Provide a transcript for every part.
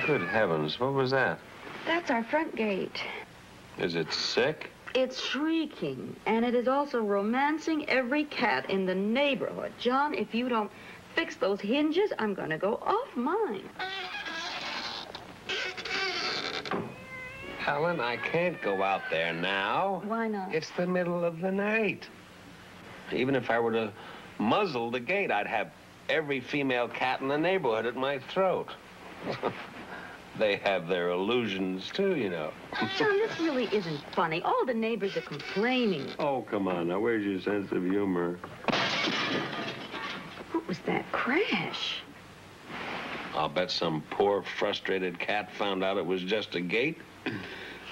Good heavens, what was that? That's our front gate. Is it sick? It's shrieking, and it is also romancing every cat in the neighborhood. John, if you don't fix those hinges, I'm going to go off mine. Ellen, I can't go out there now. Why not? It's the middle of the night. Even if I were to muzzle the gate, I'd have every female cat in the neighborhood at my throat. They have their illusions, too, you know. John, this really isn't funny. All the neighbors are complaining. Oh, come on. Now, where's your sense of humor? What was that crash? I'll bet some poor, frustrated cat found out it was just a gate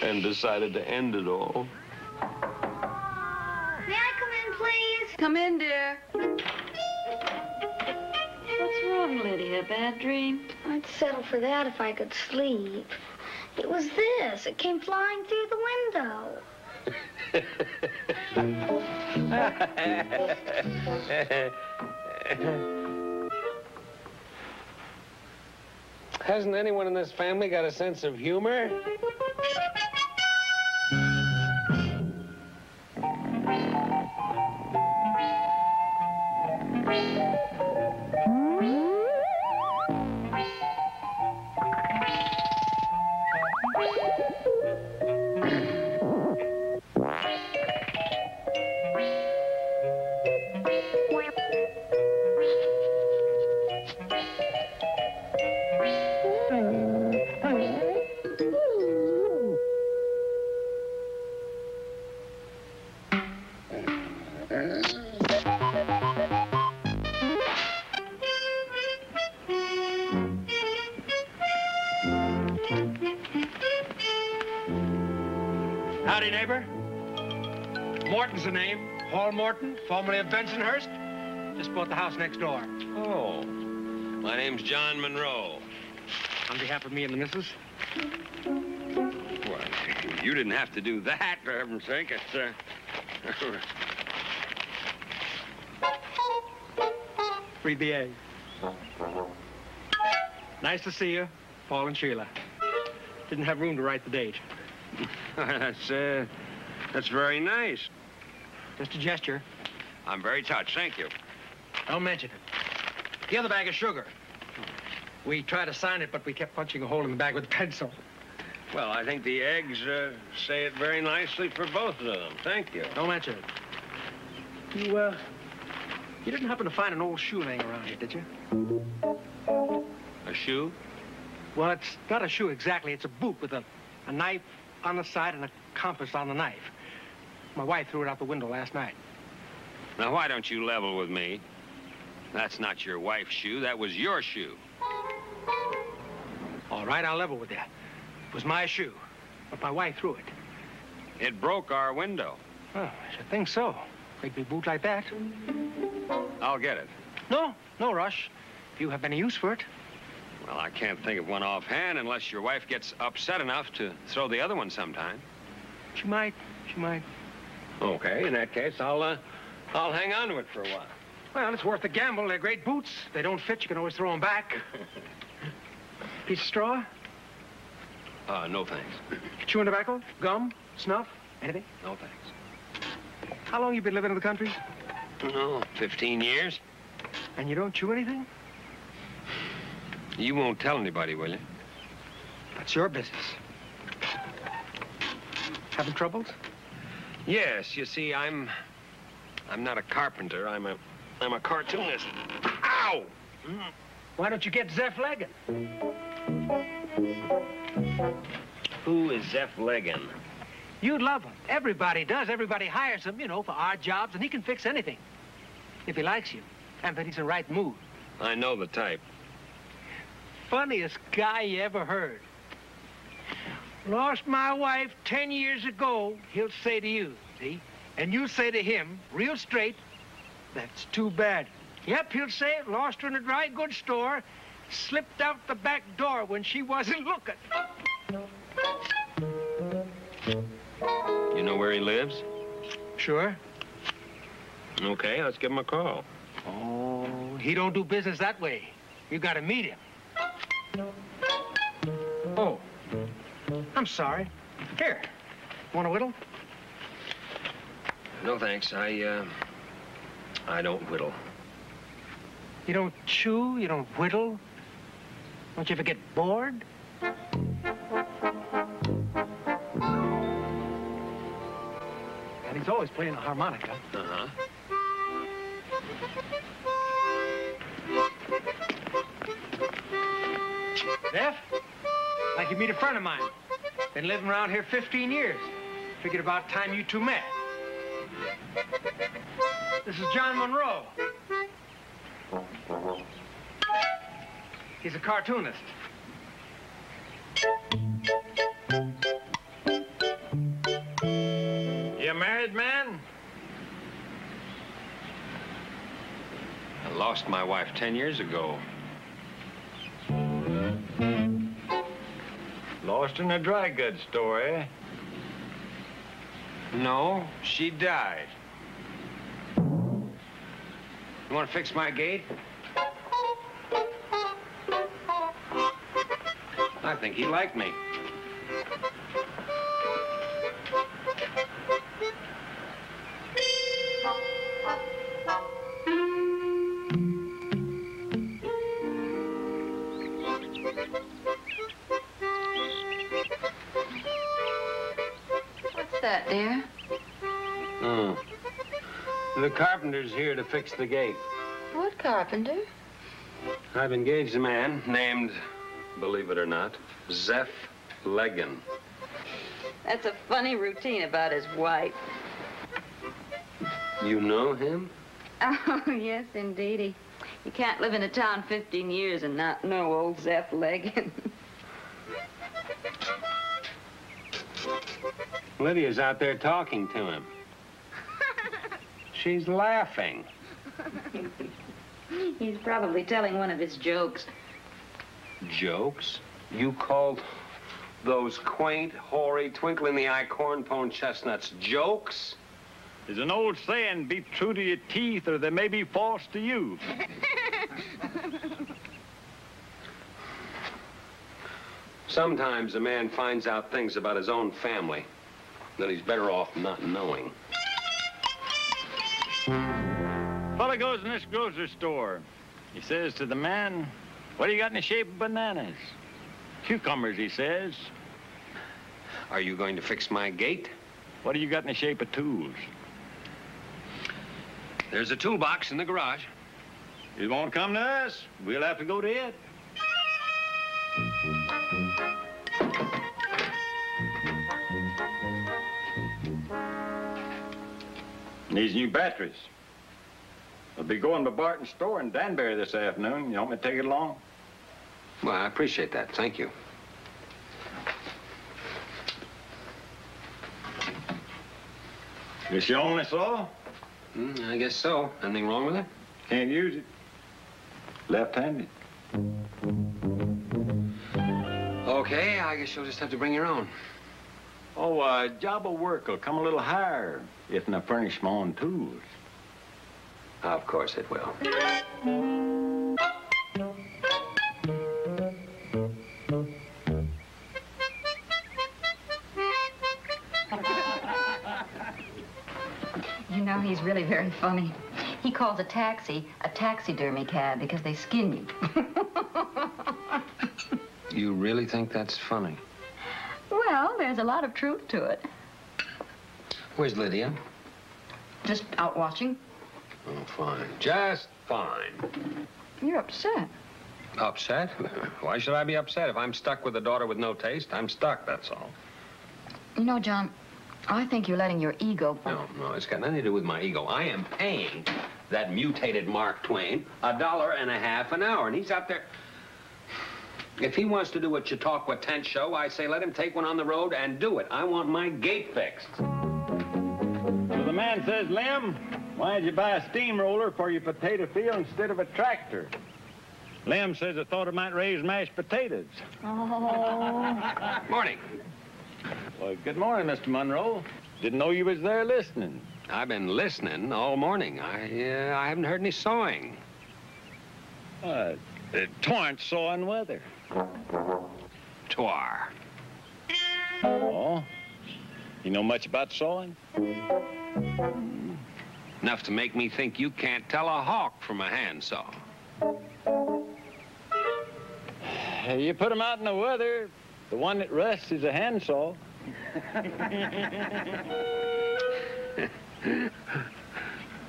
and decided to end it all. May I come in, please? Come in, dear. What's wrong, Lydia? Bad dream? I'd settle for that if I could sleep. It was this. It came flying through the window. Hasn't anyone in this family got a sense of humor? Howdy, neighbor. Morton's the name. Paul Morton, formerly of Bensonhurst. Just bought the house next door. Oh, my name's John Monroe. On behalf of me and the missus. Well, you didn't have to do that, for heaven's sake. It's, Read the A. Nice to see you, Paul and Sheila. Didn't have room to write the date. That's very nice. Just a gesture. I'm very touched, thank you. Don't mention it. The other bag of sugar. We tried to sign it, but we kept punching a hole in the bag with a pencil. Well, I think the eggs say it very nicely for both of them. Thank you. Don't mention it. You didn't happen to find an old shoe laying around here, did you? A shoe? Well, it's not a shoe exactly. It's a boot with a knife on the side and a compass on the knife. My wife threw it out the window last night. Now, why don't you level with me? That's not your wife's shoe. That was your shoe. All right, I'll level with you. It was my shoe, but my wife threw it. It broke our window. Oh, I should think so. Make me boot like that. I'll get it. No rush. If you have any use for it. Well, I can't think of one offhand unless your wife gets upset enough to throw the other one sometime. She might. Okay, in that case, I'll hang on to it for a while. Well, it's worth the gamble. They're great boots. If they don't fit, you can always throw them back. Piece of straw? No thanks. Chewing tobacco? Gum? Snuff? Anything? No thanks. How long you been living in the country? Oh, 15 years. And you don't chew anything? You won't tell anybody, will you? That's your business. Having troubles? Yes, you see, I'm not a carpenter. I'm a cartoonist. Ow! Why don't you get Zeph Leggin? Who is Zeph Leggin? You'd love him. Everybody does. Everybody hires him, you know, for odd jobs, and he can fix anything. If he likes you, and that he's in the right mood. I know the type. Funniest guy you ever heard. Lost my wife 10 years ago, he'll say to you, see? And you say to him, real straight, that's too bad. Yep, he'll say it, lost her in a dry goods store, slipped out the back door when she wasn't looking. You know where he lives? Sure. Okay, let's give him a call. Oh, he don't do business that way. You gotta meet him. Oh, I'm sorry. Here, want a whittle? No, thanks. I don't whittle. You don't chew, you don't whittle? Don't you ever get bored? And he's always playing the harmonica. Uh-huh. Zeph, like you meet a friend of mine. Been living around here 15 years. Figured about time you two met. This is John Monroe. He's a cartoonist. You a married man? I lost my wife 10 years ago. Lost in a dry goods store, eh? No, she died. You want to fix my gate? I think he liked me. What's that, dear? Oh. The carpenter's here to fix the gate. What carpenter? I've engaged a man named, believe it or not, Zeph Leggin. That's a funny routine about his wife. You know him? Oh, yes, indeedy. You can't live in a town 15 years and not know old Zeph Leggin. Lydia's out there talking to him. She's laughing. He's probably telling one of his jokes. Jokes? You called those quaint, hoary, twinkle-in-the-eye corn-pone chestnuts jokes? There's an old saying, be true to your teeth or they may be false to you. Sometimes a man finds out things about his own family that he's better off not knowing. Fella goes in this grocery store. He says to the man, what do you got in the shape of bananas? Cucumbers, he says. Are you going to fix my gate? What do you got in the shape of tools? There's a toolbox in the garage. You won't come to us, we'll have to go to it. Needs new batteries. I'll be going to Barton's store in Danbury this afternoon. You want me to take it along? Well, I appreciate that. Thank you. This your only saw? I guess so. Anything wrong with it? Can't use it. Left-handed. Okay, I guess you'll just have to bring your own. Oh, job of work will come a little higher if I furnish my own tools. Of course it will. You know, he's really very funny. He calls a taxi a taxidermy cab because they skin you. You really think that's funny? Well, there's a lot of truth to it. Where's Lydia? Just out watching. Oh, fine. Just fine. You're upset. Upset? Why should I be upset? If I'm stuck with a daughter with no taste, I'm stuck, that's all. You know, John, I think you're letting your ego... No, it's got nothing to do with my ego. I am paying that mutated Mark Twain $1.50 an hour, and he's out there... If he wants to do a Chautauqua tent show, I say let him take one on the road and do it. I want my gate fixed. So the man says, Lem, why'd you buy a steamroller for your potato field instead of a tractor? Lem says I thought it might raise mashed potatoes. Oh. Morning. Well, good morning, Mr. Monroe. Didn't know you was there listening. I've been listening all morning. I haven't heard any sawing. Torrent sawing weather. Twar. Oh? You know much about sawing? Enough to make me think you can't tell a hawk from a handsaw. You put 'em out in the weather, the one that rusts is a handsaw.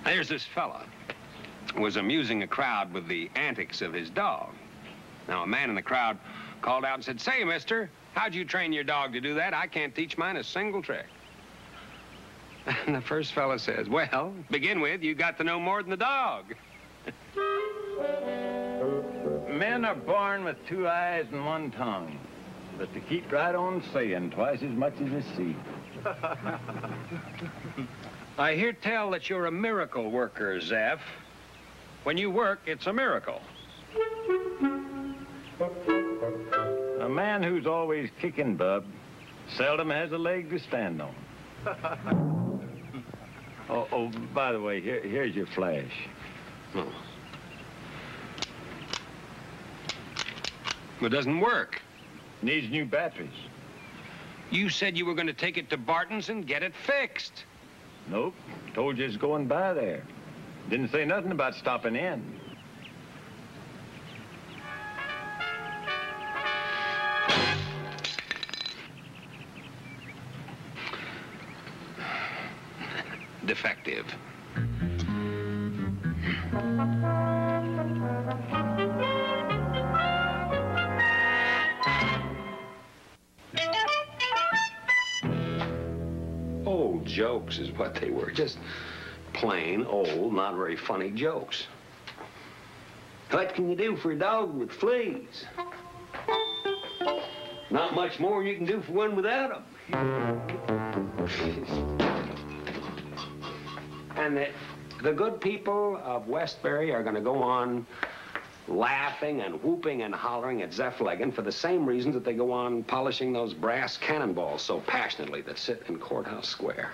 There's this fella who was amusing a crowd with the antics of his dog. Now, a man in the crowd called out and said, "Say, mister, how'd you train your dog to do that? I can't teach mine a single trick." And the first fella says, "Well, to begin with, you got to know more than the dog." Men are born with 2 eyes and 1 tongue, but they keep right on saying twice as much as they see. I hear tell that you're a miracle worker, Zeph. When you work, it's a miracle. A man who's always kicking, Bub, seldom has a leg to stand on. Oh, by the way, here's your flash. Oh. It doesn't work. Needs new batteries. You said you were going to take it to Barton's and get it fixed. Nope. Told you it's going by there. Didn't say nothing about stopping in. Defective. Old jokes is what they were. Just plain, old, not very funny jokes. What can you do for a dog with fleas? Not much more you can do for one without them. And the good people of Westbury are going to go on laughing and whooping and hollering at Zeph Leggin for the same reasons that they go on polishing those brass cannonballs so passionately that sit in Courthouse Square.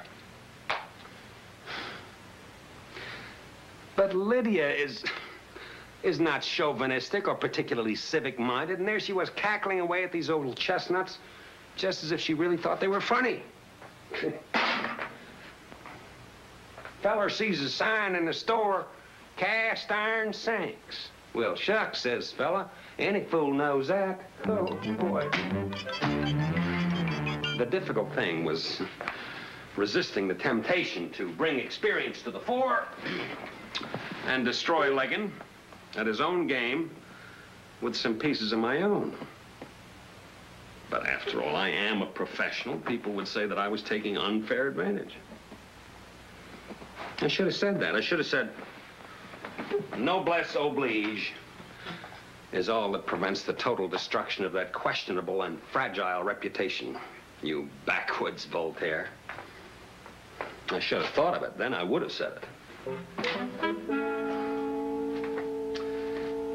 But Lydia is not chauvinistic or particularly civic-minded, and there she was cackling away at these old chestnuts just as if she really thought they were funny. Feller sees a sign in the store, cast iron sinks. Well, shucks, says fella. Any fool knows that. Oh, boy. The difficult thing was resisting the temptation to bring experience to the fore and destroy Leggin at his own game with some pieces of my own. But after all, I am a professional. People would say that I was taking unfair advantage. I should have said that. I should have said, noblesse oblige is all that prevents the total destruction of that questionable and fragile reputation. You backwoods Voltaire. I should have thought of it. Then I would have said it.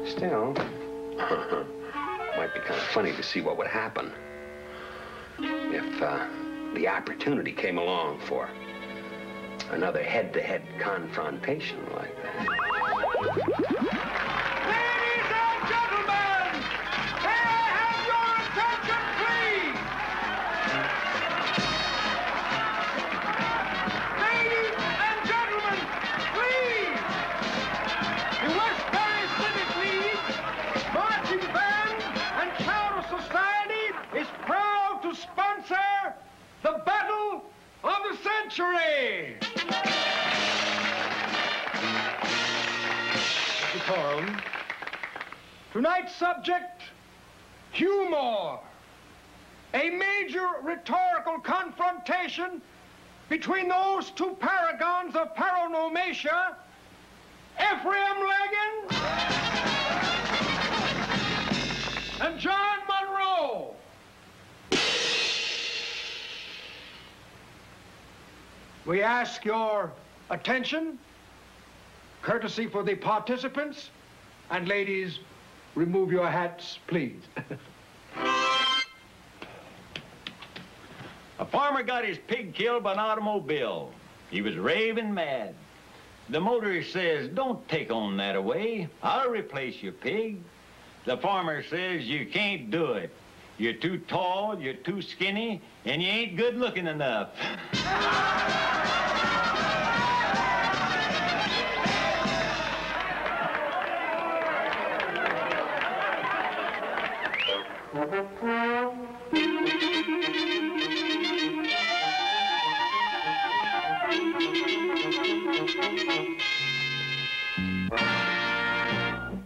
Still, might be kind of funny to see what would happen if the opportunity came along for another head-to-head confrontation like that. Ladies and gentlemen, may I have your attention, please? Ladies and gentlemen, please! The Westbury Civic League, Marching Band, and Charter Society is proud to sponsor the Battle of the Century! Decorum. Tonight's subject, humor. A major rhetorical confrontation between those two paragons of paronomatia, Ephraim Leggin and John Monroe. We ask your attention, courtesy for the participants, and ladies, remove your hats, please. A farmer got his pig killed by an automobile. He was raving mad. The motorist says, don't take on that away. I'll replace your pig. The farmer says, you can't do it. You're too tall, you're too skinny, and you ain't good looking enough.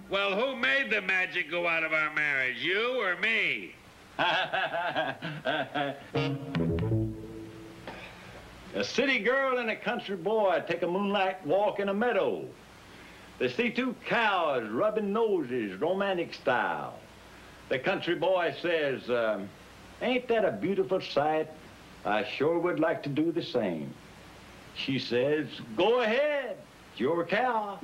Well, who made the magic go out of our marriage, you or me? A city girl and a country boy take a moonlight walk in a meadow. They see two cows rubbing noses, romantic style. The country boy says, ain't that a beautiful sight? I sure would like to do the same. She says, go ahead, it's your cow.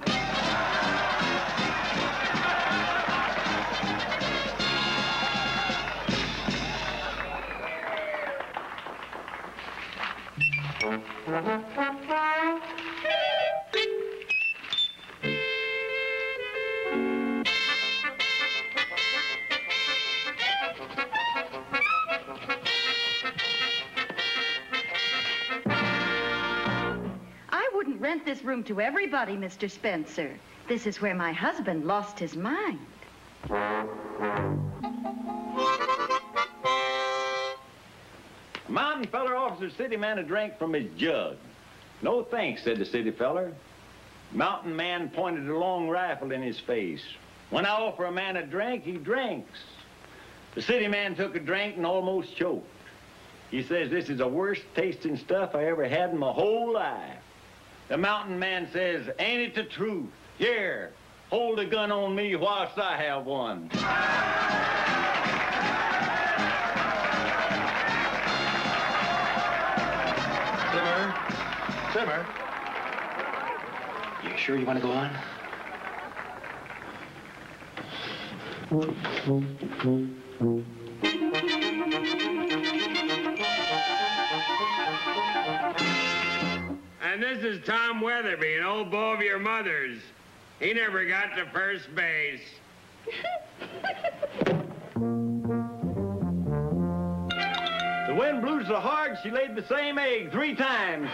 I wouldn't rent this room to everybody, Mr. Spencer. This is where my husband lost his mind. A mountain feller offers the city man a drink from his jug. No thanks, said the city feller. Mountain man pointed a long rifle in his face. When I offer a man a drink, he drinks. The city man took a drink and almost choked. He says, this is the worst tasting stuff I ever had in my whole life. The mountain man says, ain't it the truth? Here, hold a gun on me whilst I have one. Simmer. You sure you want to go on? And this is Tom Weatherby, an old beau of your mother's. He never got to first base. The wind blew so hard, she laid the same egg 3 times.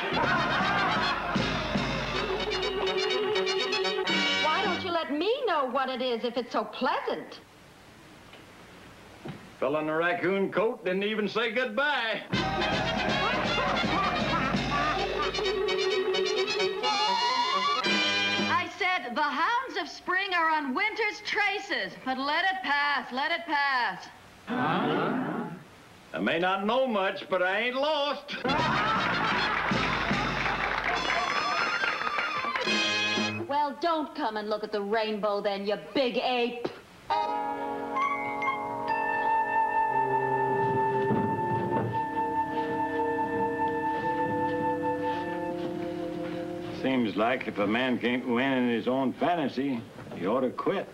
Why don't you let me know what it is if it's so pleasant? Fella in a raccoon coat didn't even say goodbye. I said the hounds of spring are on winter's traces, but let it pass, let it pass. I may not know much, but I ain't lost. Well, don't come and look at the rainbow then, you big ape. Seems like if a man can't win in his own fantasy, he ought to quit.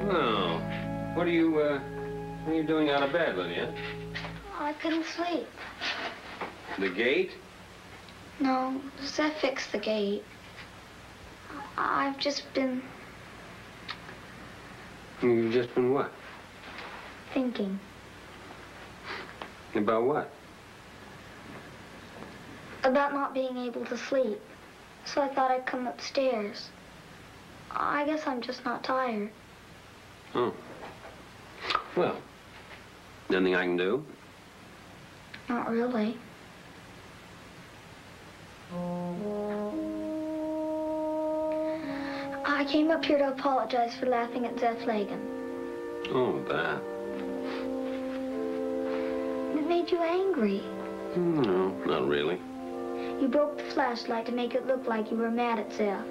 Well, what are you doing out of bed, Lydia? I couldn't sleep. The gate? No, Zeph fixed the gate. I've just been You've just been what? thinking. About what? About not being able to sleep. So I thought I'd come upstairs. I guess I'm just not tired. Oh. Well, nothing I can do? Not really. I came up here to apologize for laughing at Zeph Lagan. Oh, that. It made you angry. No, not really. You broke the flashlight to make it look like you were mad at Zeph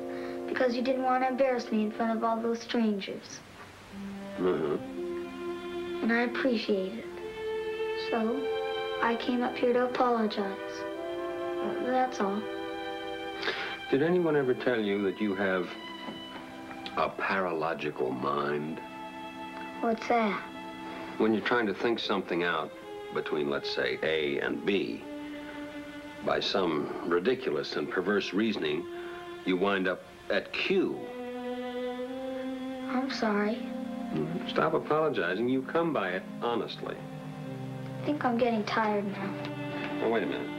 because you didn't want to embarrass me in front of all those strangers. Uh-huh. And I appreciate it. So, I came up here to apologize. That's all. Did anyone ever tell you that you have a paralogical mind? What's that? When you're trying to think something out between, let's say, A and B, by some ridiculous and perverse reasoning, you wind up at Q. I'm sorry. Stop apologizing. You come by it honestly. I think I'm getting tired now. Now, wait a minute.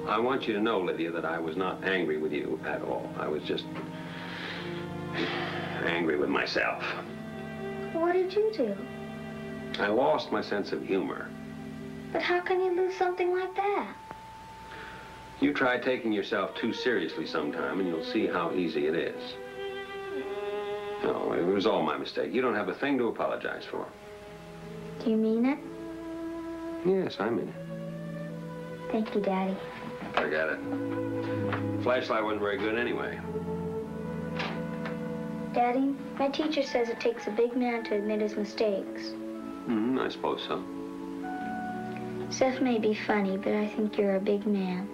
I want you to know, Lydia, that I was not angry with you at all. I was just angry with myself. What did you do? I lost my sense of humor. But how can you lose something like that? You try taking yourself too seriously sometime, and you'll see how easy it is. No, it was all my mistake. You don't have a thing to apologize for. Do you mean it? Yes, I mean it. Thank you, Daddy. Forget it. Flashlight wasn't very good anyway. Daddy, my teacher says it takes a big man to admit his mistakes. I suppose so. Seth may be funny, but I think you're a big man.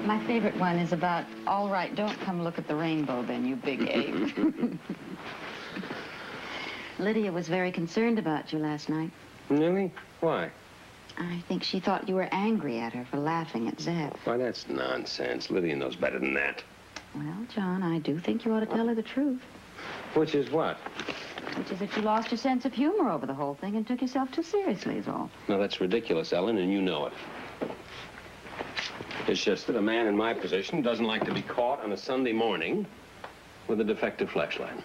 My favorite one is about, all right, don't come look at the rainbow then, you big ape. Lydia was very concerned about you last night. Really? Why? I think she thought you were angry at her for laughing at Zeb. Why, that's nonsense. Lydia knows better than that. Well, John, I do think you ought to tell her the truth. Which is what? Which is that you lost your sense of humor over the whole thing and took yourself too seriously is all. No, that's ridiculous, Ellen, and you know it. It's just that a man in my position doesn't like to be caught on a Sunday morning with a defective flashlight.